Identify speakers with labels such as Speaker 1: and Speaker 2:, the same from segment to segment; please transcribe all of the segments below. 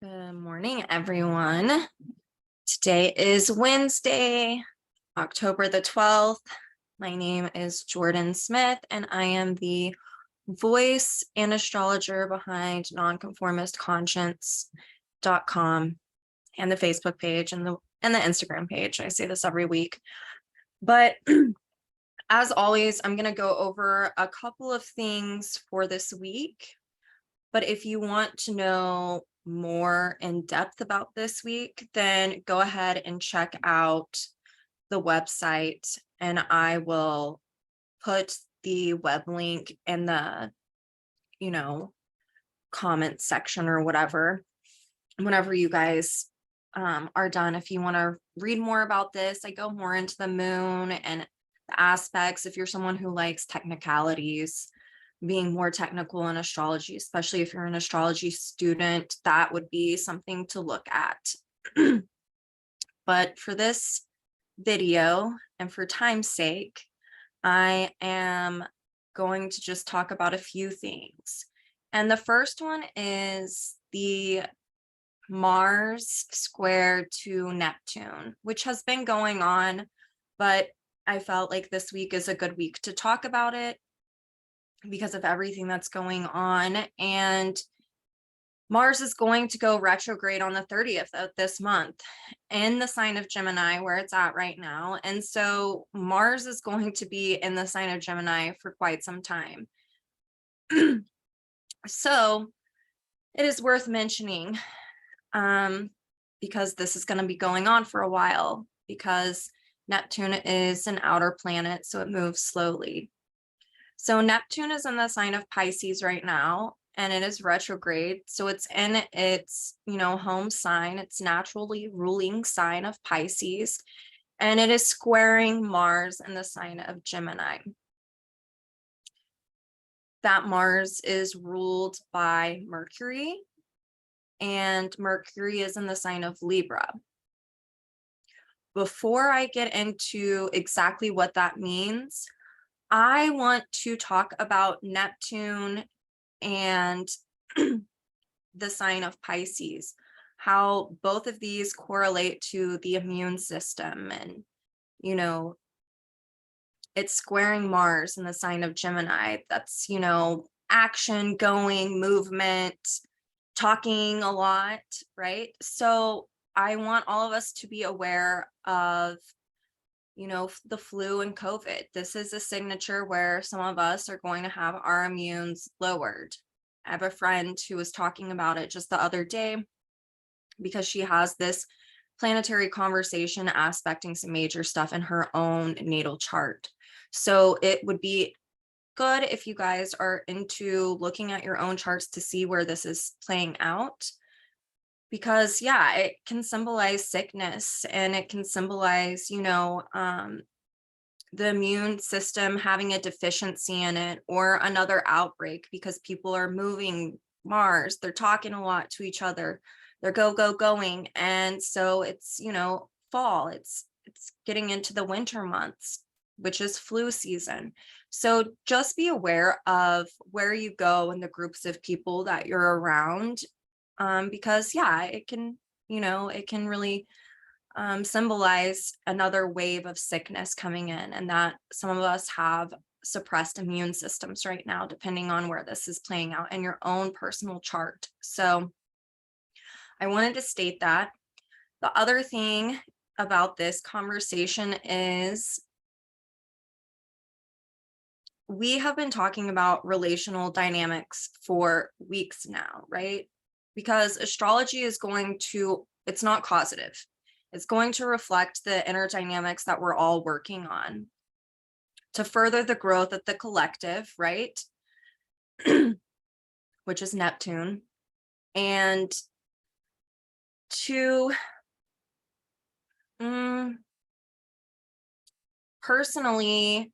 Speaker 1: Good morning, everyone. Today is Wednesday, October the 12th. My name is Jordan Smith, and I am the voice and astrologer behind nonconformistconscience.com and the Facebook page and the Instagram page. I say this every week. But as always, I'm going to go over a couple of things for this week. But if you want to know more in depth about this week, then go ahead and check out the website, and I will put the web link in the, comment section or whatever, whenever you guys are done. If you want to read more about this, I go more into the moon and the aspects. If you're someone who likes technicalities, being more technical in astrology, especially if you're an astrology student, that would be something to look at. But for this video and for time's sake, I am going to just talk about a few things. And the first one is the Mars square to Neptune, which has been going on, but I felt like this week is a good week to talk about it because of everything that's going on. And Mars is going to go retrograde on the 30th of this month in the sign of Gemini, where it's at right now. And so Mars is going to be in the sign of Gemini for quite some time. So it is worth mentioning because this is going to be going on for a while, because Neptune is an outer planet, so it moves slowly. So Neptune is in the sign of Pisces right now, and it is retrograde. So it's in its, home sign, its naturally ruling sign of Pisces, and it is squaring Mars in the sign of Gemini. That Mars is ruled by Mercury, and Mercury is in the sign of Libra. Before I get into exactly what that means, I want to talk about Neptune and the sign of Pisces, how both of these correlate to the immune system. And, it's squaring Mars in the sign of Gemini. That's, action, going, movement, talking a lot, right? So I want all of us to be aware of the flu and COVID. This is a signature where some of us are going to have our immunes lowered. I have a friend who was talking about it just the other day because she has this planetary conversation aspecting some major stuff in her own natal chart. So it would be good if you guys are into looking at your own charts to see where this is playing out. Because it can symbolize sickness, and it can symbolize, the immune system having a deficiency in it, or another outbreak because people are moving Mars, they're talking a lot to each other, they're going. And so it's, fall, it's getting into the winter months, which is flu season. So just be aware of where you go and the groups of people that you're around. Because it can, it can really symbolize another wave of sickness coming in, and that some of us have suppressed immune systems right now, depending on where this is playing out in your own personal chart. So I wanted to state that. The other thing about this conversation is we have been talking about relational dynamics for weeks now, right? Because astrology is it's not causative. It's going to reflect the inner dynamics that we're all working on to further the growth of the collective, right? Which is Neptune. And to personally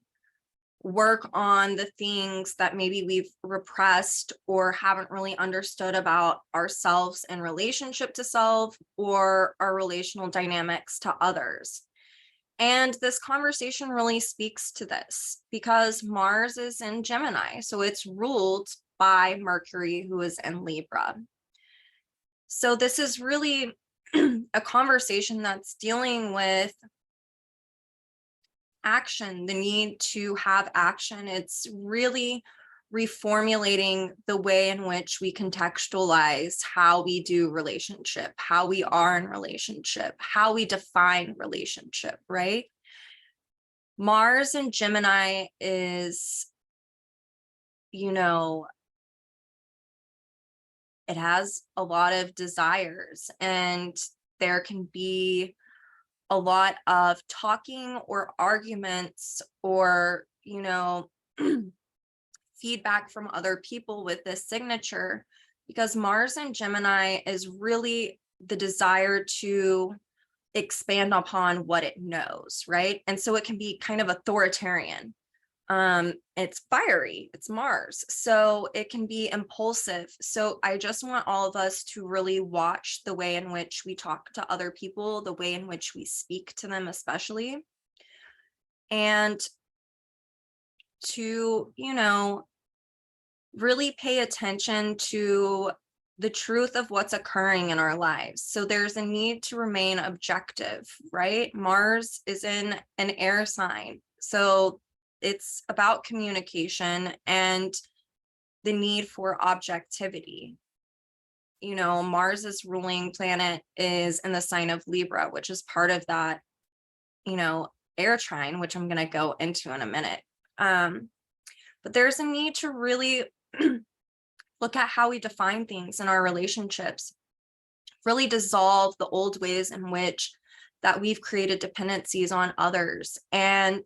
Speaker 1: work on the things that maybe we've repressed or haven't really understood about ourselves in relationship to self, or our relational dynamics to others. And this conversation really speaks to this because Mars is in Gemini, so it's ruled by Mercury, who is in Libra. So this is really a conversation that's dealing with action, the need to have action. It's really reformulating the way in which we contextualize how we do relationship, how we are in relationship, how we define relationship, right? Mars and Gemini is, you know, it has a lot of desires, and there can be a lot of talking or arguments or, feedback from other people with this signature, because Mars and Gemini is really the desire to expand upon what it knows, right? And so it can be kind of authoritarian. It's fiery, it's Mars, so it can be impulsive. So I just want all of us to really watch the way in which we talk to other people, the way in which we speak to them, especially, and to, really pay attention to the truth of what's occurring in our lives. So there's a need to remain objective, right? Mars is in an air sign, so it's about communication and the need for objectivity. Mars's ruling planet is in the sign of Libra, which is part of that, air trine, which I'm going to go into in a minute. But there's a need to really look at how we define things in our relationships, really dissolve the old ways in which that we've created dependencies on others. And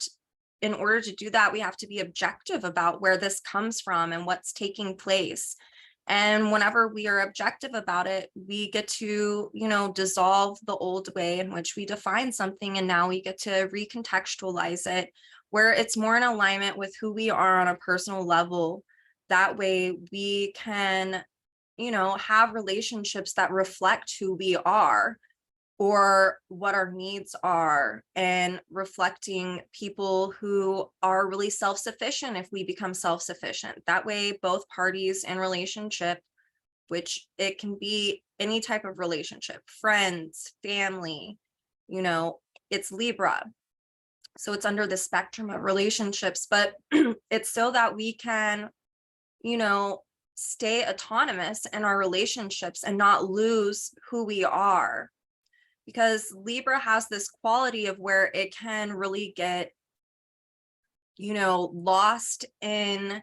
Speaker 1: in order to do that, we have to be objective about where this comes from and what's taking place. And whenever we are objective about it, we get to, dissolve the old way in which we define something. And now we get to recontextualize it where it's more in alignment with who we are on a personal level. That way we can, have relationships that reflect who we are or what our needs are, and reflecting people who are really self-sufficient if we become self-sufficient. That way both parties in relationship, which it can be any type of relationship, friends, family, it's Libra, so it's under the spectrum of relationships, but it's so that we can, stay autonomous in our relationships and not lose who we are. Because Libra has this quality of where it can really get, lost in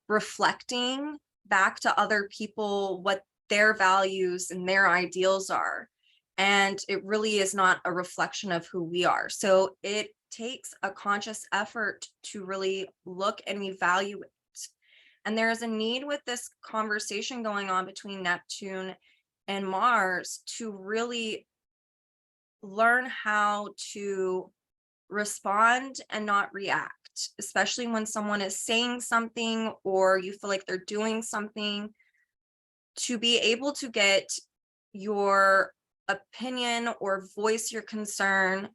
Speaker 1: reflecting back to other people what their values and their ideals are. And it really is not a reflection of who we are. So it takes a conscious effort to really look and evaluate. And there is a need with this conversation going on between Neptune and Mars to really learn how to respond and not react, especially when someone is saying something or you feel like they're doing something. To be able to get your opinion or voice your concern,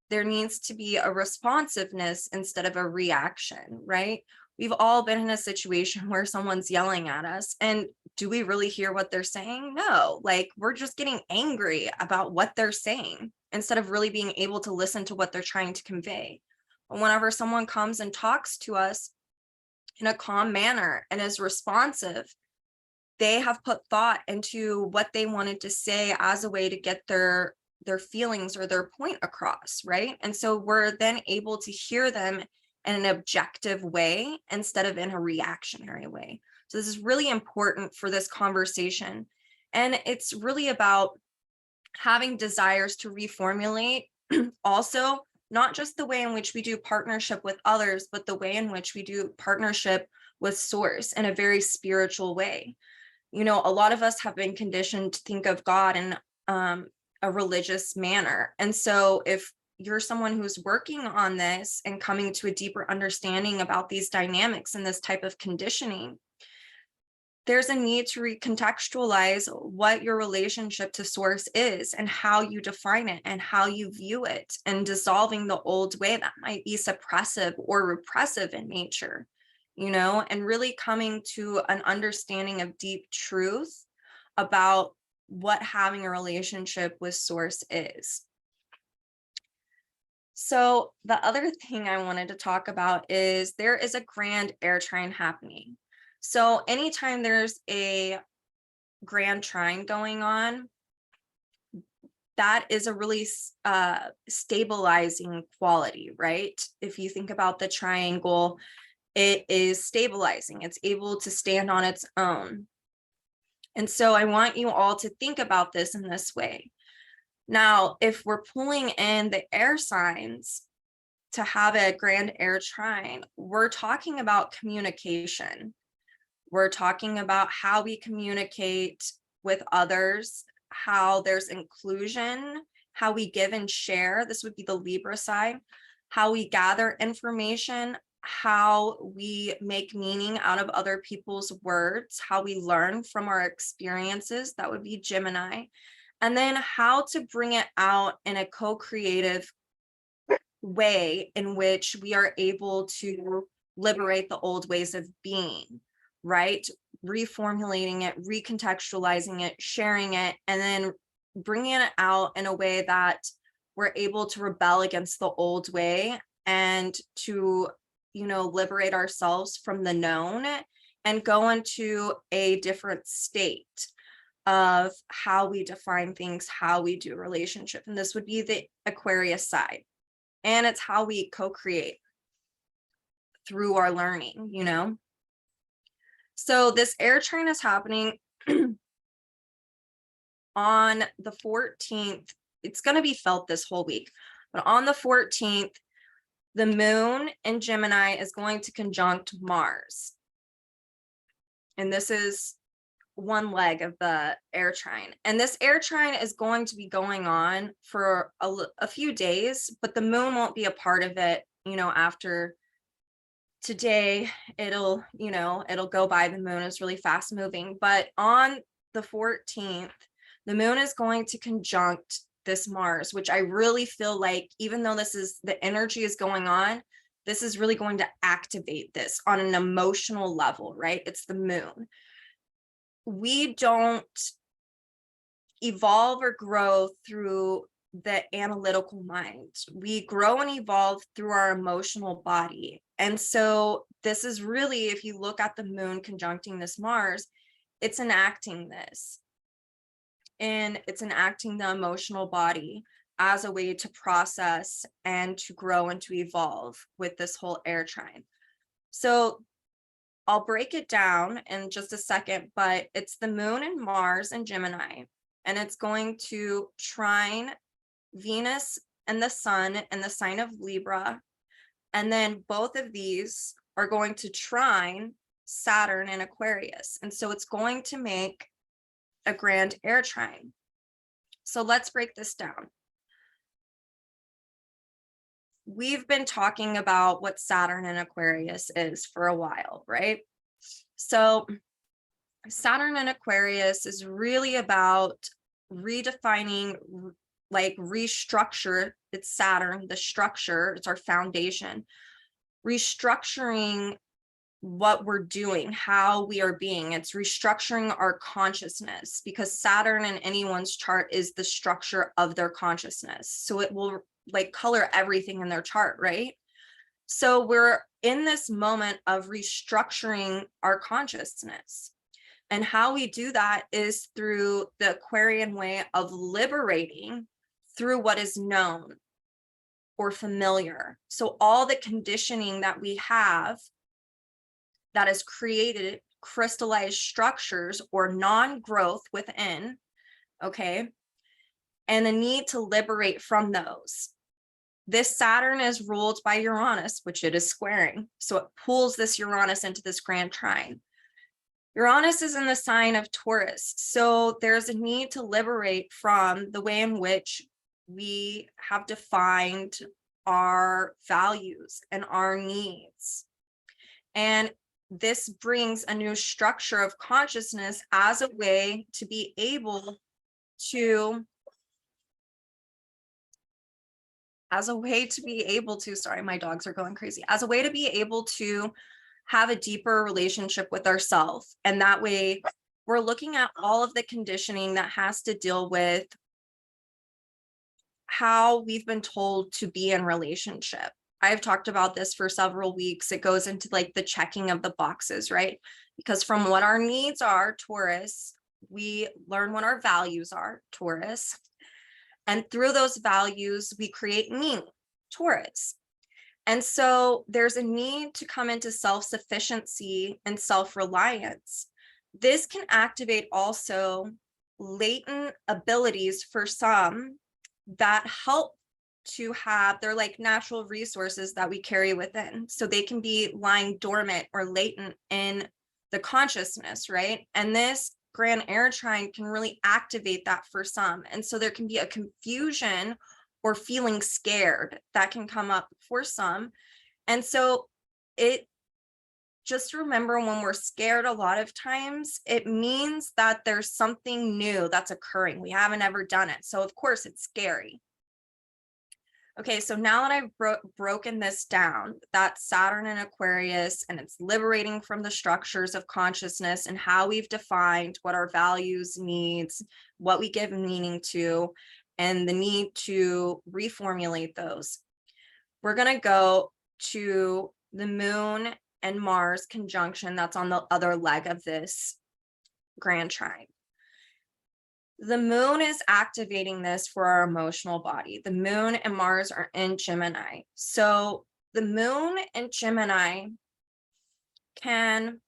Speaker 1: there needs to be a responsiveness instead of a reaction, right? We've all been in a situation where someone's yelling at us, and do we really hear what they're saying? No, like we're just getting angry about what they're saying instead of really being able to listen to what they're trying to convey. But whenever someone comes and talks to us in a calm manner and is responsive, they have put thought into what they wanted to say as a way to get their feelings or their point across, right? And so we're then able to hear them in an objective way instead of in a reactionary way. So this is really important for this conversation. And it's really about having desires to reformulate also, not just the way in which we do partnership with others, but the way in which we do partnership with source in a very spiritual way. A lot of us have been conditioned to think of God in a religious manner. And so if you're someone who's working on this and coming to a deeper understanding about these dynamics and this type of conditioning, there's a need to recontextualize what your relationship to source is and how you define it and how you view it, and dissolving the old way that might be suppressive or repressive in nature, and really coming to an understanding of deep truth about what having a relationship with source is. So the other thing I wanted to talk about is there is a grand air trine happening. So anytime there's a grand trine going on, that is a really stabilizing quality, right? If you think about the triangle, it is stabilizing. It's able to stand on its own. And so I want you all to think about this in this way. Now, if we're pulling in the air signs to have a grand air trine, we're talking about communication. We're talking about how we communicate with others, how there's inclusion, how we give and share. This would be the Libra side. How we gather information, how we make meaning out of other people's words, how we learn from our experiences. That would be Gemini. And then how to bring it out in a co-creative way in which we are able to liberate the old ways of being, right? Reformulating it, recontextualizing it, sharing it, and then bringing it out in a way that we're able to rebel against the old way and to, liberate ourselves from the known and go into a different state of how we define things, how we do relationship. And this would be the Aquarius side. And it's how we co-create through our learning, So this air trine is happening on the 14th. It's going to be felt this whole week. But on the 14th, the moon in Gemini is going to conjunct Mars. And this is one leg of the air trine. And this air trine is going to be going on for a few days, but the moon won't be a part of it, after today. It'll go by. The moon is really fast moving. But on the 14th, the moon is going to conjunct this Mars, which I really feel like, even though the energy is going on, this is really going to activate this on an emotional level, right? It's the moon. We don't evolve or grow through the analytical mind. We grow and evolve through our emotional body. And so this is really, if you look at the moon conjuncting this Mars, it's enacting this. And it's enacting the emotional body as a way to process and to grow and to evolve with this whole air trine. So I'll break it down in just a second, but it's the moon and Mars and Gemini, and it's going to trine Venus and the sun in the sign of Libra. And then both of these are going to trine Saturn and Aquarius. And so it's going to make a grand air trine. So let's break this down. We've been talking about what Saturn and Aquarius is for a while, right? So Saturn and Aquarius is really about redefining, like restructure. It's Saturn, the structure, it's our foundation, restructuring what we're doing, how we are being. It's restructuring our consciousness, because Saturn in anyone's chart is the structure of their consciousness. So it will color everything in their chart, right? So we're in this moment of restructuring our consciousness. And how we do that is through the Aquarian way of liberating through what is known or familiar. So all the conditioning that we have that has created crystallized structures or non-growth within, okay, and the need to liberate from those. This Saturn is ruled by Uranus, which it is squaring. So it pulls this Uranus into this grand trine. Uranus is in the sign of Taurus. So there's a need to liberate from the way in which we have defined our values and our needs. And this brings a new structure of consciousness as a way to be able to, sorry, my dogs are going crazy, as a way to be able to have a deeper relationship with ourselves. And that way we're looking at all of the conditioning that has to deal with how we've been told to be in relationship. I've talked about this for several weeks. It goes into like the checking of the boxes, right? Because from what our needs are, Taurus, we learn what our values are, Taurus. And through those values, we create meaning, Taurus. And so there's a need to come into self-sufficiency and self-reliance. This can activate also latent abilities for some that help to have, they're like natural resources that we carry within. So they can be lying dormant or latent in the consciousness, right? And this grand air trine can really activate that for some. And so there can be a confusion or feeling scared that can come up for some. And so it, just remember, when we're scared, a lot of times it means that there's something new that's occurring. We haven't ever done it. So of course it's scary. Okay, so now that I've broken this down, that's Saturn and Aquarius, and it's liberating from the structures of consciousness and how we've defined what our values, needs, what we give meaning to, and the need to reformulate those. We're going to go to the moon and Mars conjunction. That's on the other leg of this grand trine. The moon is activating this for our emotional body. The moon and Mars are in Gemini. So the moon and Gemini can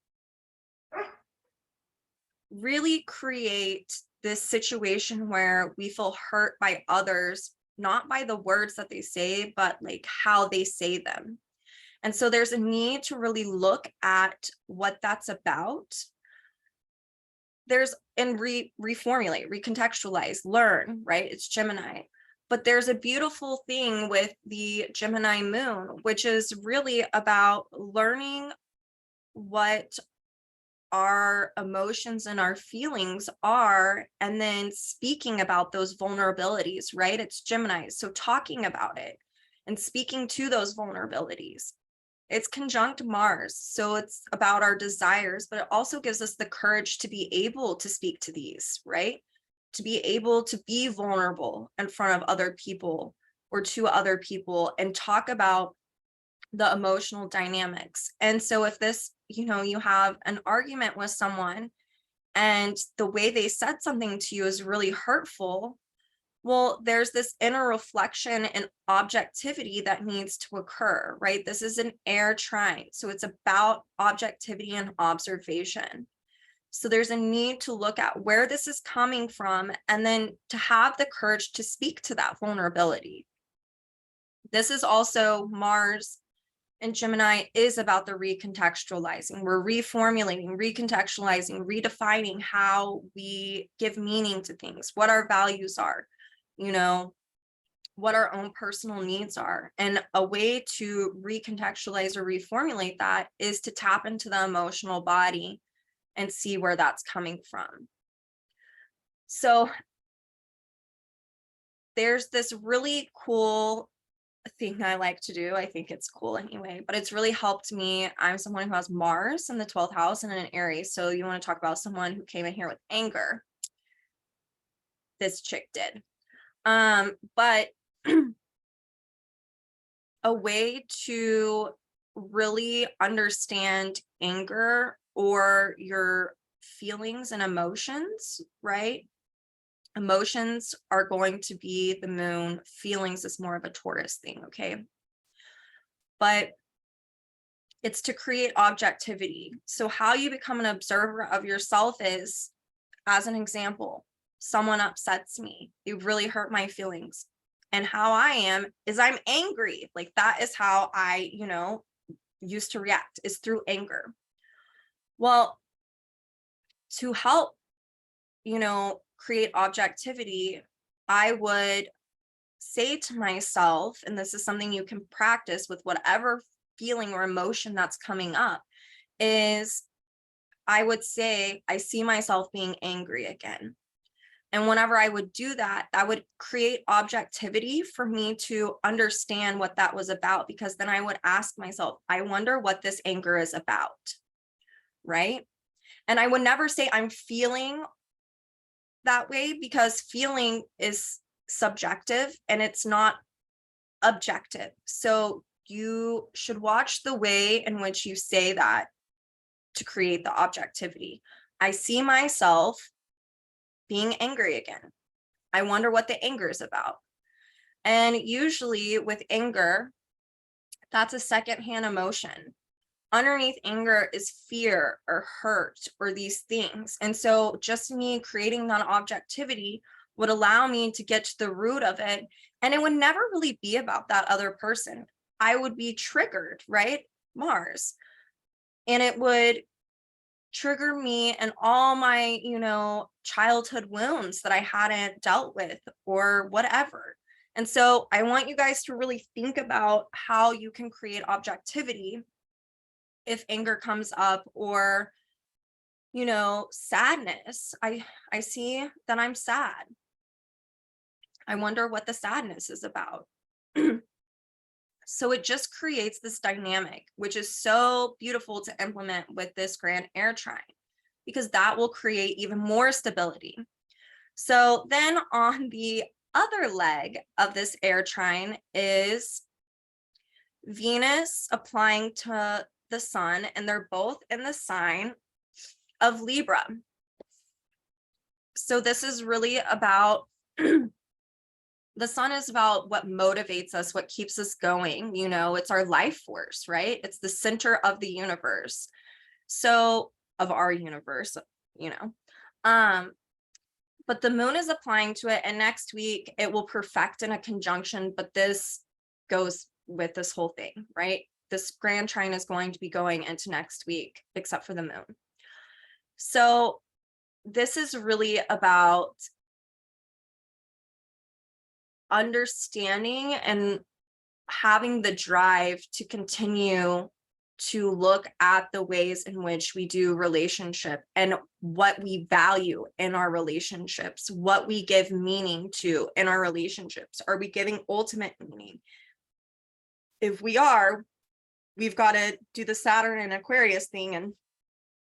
Speaker 1: really create this situation where we feel hurt by others, not by the words that they say, but like how they say them. And so there's a need to really look at what that's about. There's and reformulate, recontextualize, learn, right? It's Gemini. But there's a beautiful thing with the Gemini moon, which is really about learning what our emotions and our feelings are, and then speaking about those vulnerabilities, right? It's Gemini. So talking about it and speaking to those vulnerabilities. It's conjunct Mars, so it's about our desires, but it also gives us the courage to be able to speak to these, right? To be able to be vulnerable in front of other people or to other people and talk about the emotional dynamics. And so if this, you have an argument with someone and the way they said something to you is really hurtful, well, there's this inner reflection and objectivity that needs to occur, right? This is an air trine, so it's about objectivity and observation. So there's a need to look at where this is coming from and then to have the courage to speak to that vulnerability. This is also Mars and Gemini is about the recontextualizing. We're reformulating, recontextualizing, redefining how we give meaning to things, what our values are, what our own personal needs are. And a way to recontextualize or reformulate that is to tap into the emotional body and see where that's coming from. So there's this really cool thing I like to do. I think it's cool anyway, but it's really helped me. I'm someone who has Mars in the 12th house and in an Aries. So you want to talk about someone who came in here with anger. This chick did. But a way to really understand anger or your feelings and emotions, right? Emotions are going to be the moon. Feelings is more of a Taurus thing, okay? But it's to create objectivity. So how you become an observer of yourself is, as an example, someone upsets me. They really hurt my feelings. And how I am is I'm angry. Like that is how I, used to react, is through anger. Well, to help, create objectivity, I would say to myself, and this is something you can practice with whatever feeling or emotion that's coming up, is I would say, I see myself being angry again. And whenever I would do that, that would create objectivity for me to understand what that was about, because then I would ask myself, I wonder what this anger is about, right? And I would never say I'm feeling that way, because feeling is subjective and it's not objective. So you should watch the way in which you say that to create the objectivity. I see myself being angry again. I wonder what the anger is about. And usually with anger, that's a secondhand emotion. Underneath anger is fear or hurt or these things. And so just me creating that objectivity would allow me to get to the root of it. And it would never really be about that other person. I would be triggered, right? Mars. And it would trigger me and all my, childhood wounds that I hadn't dealt with or whatever. And so I want you guys to really think about how you can create objectivity if anger comes up, or, sadness. I see that I'm sad. I wonder what the sadness is about. So it just creates this dynamic, which is so beautiful to implement with this grand air trine, because that will create even more stability. So then on the other leg of this air trine is Venus applying to the sun, and they're both in the sign of Libra. So this is really about the sun is about what motivates us, what keeps us going. It's our life force, right? It's the center of the universe. So of our universe, but the moon is applying to it, and next week it will perfect in a conjunction, but this goes with this whole thing, right? This grand trine is going to be going into next week, except for the moon. So this is really about understanding and having the drive to continue to look at the ways in which we do relationship and what we value in our relationships, what we give meaning to in our relationships. Are we giving ultimate meaning? If we are, we've got to do the Saturn and Aquarius thing and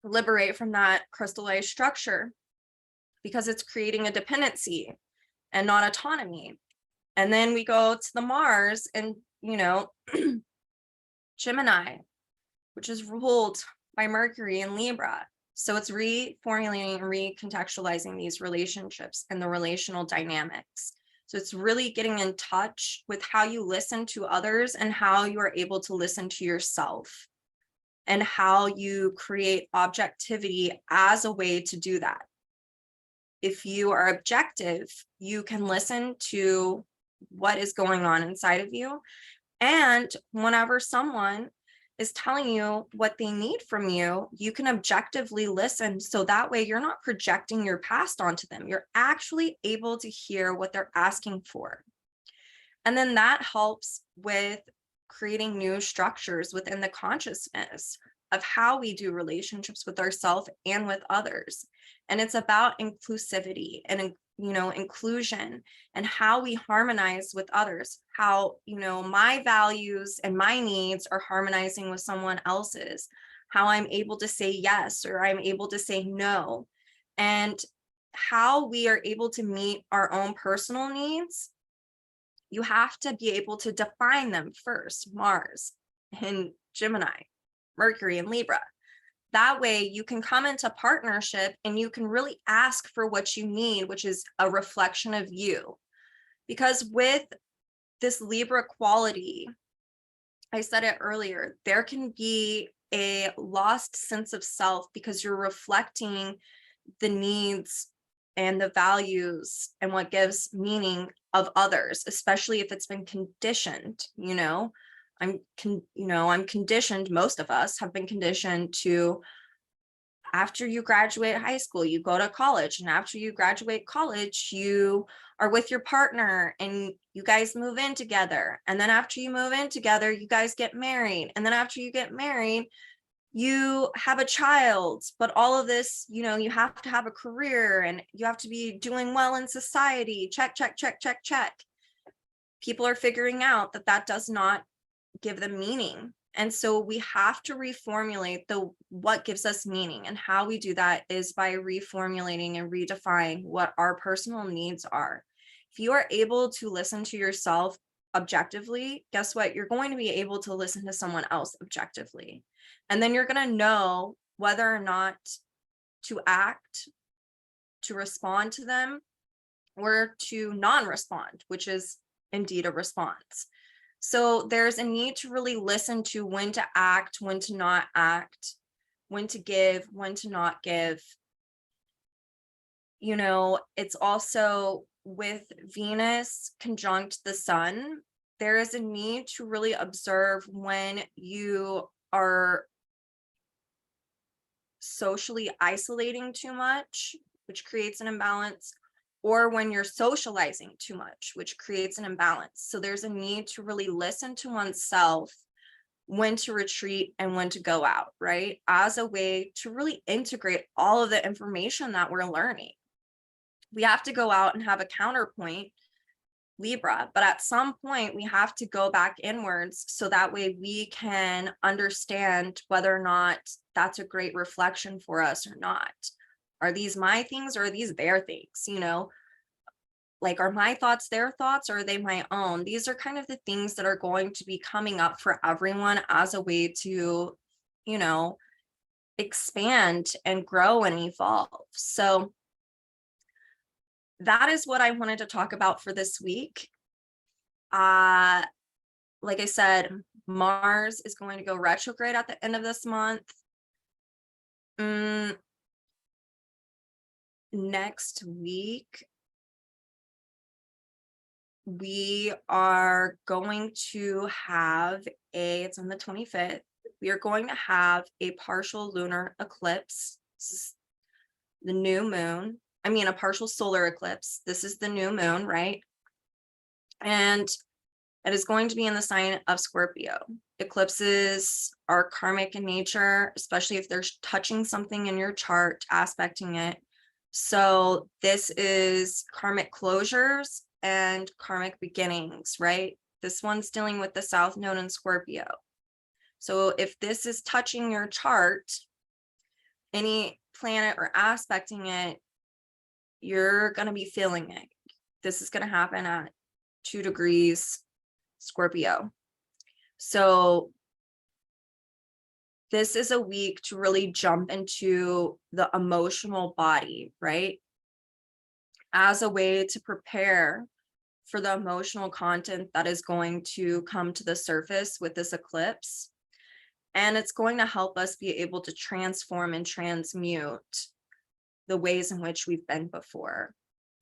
Speaker 1: liberate from that crystallized structure, because it's creating a dependency and not autonomy. And then we go to the Mars and, Gemini, which is ruled by Mercury in Libra. So it's reformulating and recontextualizing these relationships and the relational dynamics. So it's really getting in touch with how you listen to others and how you are able to listen to yourself, and how you create objectivity as a way to do that. If you are objective, you can listen to what is going on inside of you. And whenever someone is telling you what they need from you, you can objectively listen. So that way you're not projecting your past onto them. You're actually able to hear what they're asking for. And then that helps with creating new structures within the consciousness of how we do relationships with ourselves and with others. And it's about inclusivity and inclusion, and how we harmonize with others, how my values and my needs are harmonizing with someone else's, how I'm able to say yes or I'm able to say no, and how we are able to meet our own personal needs. You have to be able to define them first. Mars in Gemini, Mercury in Libra. That way you can come into partnership and you can really ask for what you need, which is a reflection of you. Because with this Libra quality, I said it earlier, there can be a lost sense of self because you're reflecting the needs and the values and what gives meaning of others, especially if it's been conditioned. I'm conditioned, most of us have been conditioned to, after you graduate high school, you go to college, and after you graduate college, you are with your partner and you guys move in together. And then after you move in together, you guys get married. And then after you get married, you have a child. But all of this, you have to have a career and you have to be doing well in society. Check, check, check, check, check. People are figuring out that that does not give them meaning. And so we have to reformulate what gives us meaning. And how we do that is by reformulating and redefining what our personal needs are. If you are able to listen to yourself objectively, guess what? You're going to be able to listen to someone else objectively. And then you're going to know whether or not to act, to respond to them, or to non-respond, which is indeed a response. So there's a need to really listen to when to act, when to not act, when to give, when to not give. You know, it's also with Venus conjunct the sun, there is a need to really observe when you are socially isolating too much, which creates an imbalance, or when you're socializing too much, which creates an imbalance. So there's a need to really listen to oneself, when to retreat and when to go out, right? As a way to really integrate all of the information that we're learning. We have to go out and have a counterpoint, Libra, but at some point we have to go back inwards so that way we can understand whether or not that's a great reflection for us or not. Are these my things or are these their things? You know, like, are my thoughts their thoughts or are they my own? These are kind of the things that are going to be coming up for everyone as a way to, you know, expand and grow and evolve. So that is what I wanted to talk about for this week. Like I said, Mars is going to go retrograde at the end of this month. Next week, we are going to have it's on the 25th. We are going to have a partial lunar eclipse. This is the new moon. I mean, a partial solar eclipse. This is the new moon, right? And it is going to be in the sign of Scorpio. Eclipses are karmic in nature, especially if they're touching something in your chart, aspecting it. So this is karmic closures and karmic beginnings, right? This one's dealing with the South Node in Scorpio. So if this is touching your chart, any planet or aspecting it, you're going to be feeling it. This is going to happen at 2 degrees Scorpio. So this is a week to really jump into the emotional body, right? As a way to prepare for the emotional content that is going to come to the surface with this eclipse. And it's going to help us be able to transform and transmute the ways in which we've been before.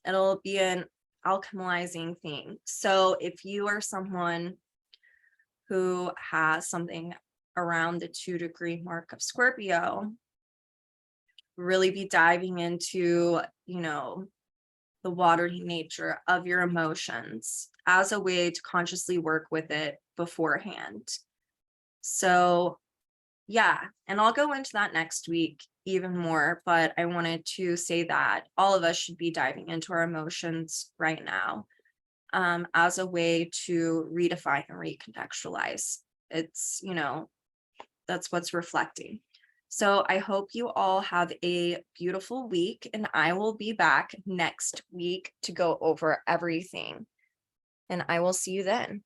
Speaker 1: It'll be an alchemizing thing. So if you are someone who has something around the 2 degree mark of Scorpio, really be diving into, you know, the watery nature of your emotions as a way to consciously work with it beforehand. So yeah, and I'll go into that next week even more, but I wanted to say that all of us should be diving into our emotions right now, as a way to redefine and recontextualize. It's, you know, that's what's reflecting. So I hope you all have a beautiful week, and I will be back next week to go over everything. And I will see you then.